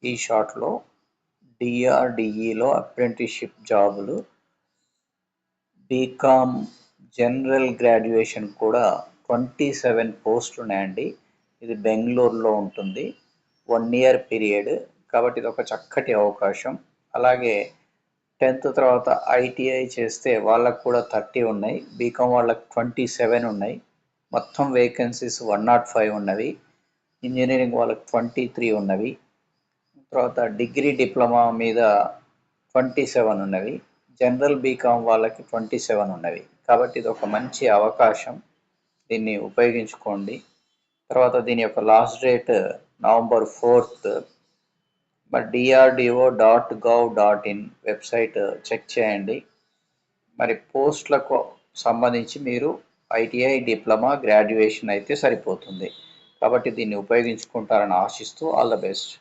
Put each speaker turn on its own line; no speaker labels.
ఈ షాట్లో డిఆర్డిఈలో అప్రెంటిస్షిప్ జాబులు, బీకామ్ జనరల్ గ్రాడ్యుయేషన్ కూడా 27 పోస్టులు ఉన్నాయండి. ఇది బెంగళూరులో ఉంటుంది. 1 year పీరియడ్, కాబట్టి ఇది ఒక చక్కటి అవకాశం. అలాగే 10th తర్వాత ఐటీఐ చేస్తే వాళ్ళకు కూడా 30 ఉన్నాయి, బీకామ్ వాళ్ళకి 27 ఉన్నాయి. మొత్తం వేకెన్సీస్ 105 ఉన్నవి. ఇంజనీరింగ్ వాళ్ళకి 23 ఉన్నవి. తర్వాత డిగ్రీ డిప్లొమా మీద 27 ఉన్నవి. జనరల్ బీకామ్ వాళ్ళకి 27 ఉన్నవి. కాబట్టి ఇది ఒక మంచి అవకాశం, దీన్ని ఉపయోగించుకోండి. తర్వాత దీని యొక్క లాస్ట్ డేట్ November 4th. మరి drdo.gov.in వెబ్సైట్ చెక్ చేయండి. మరి పోస్టులకు సంబంధించి మీరు ఐటీఐ డిప్లొమా గ్రాడ్యుయేషన్ అయితే సరిపోతుంది. కాబట్టి దీన్ని ఉపయోగించుకుంటారని ఆశిస్తూ ఆల్ ద బెస్ట్.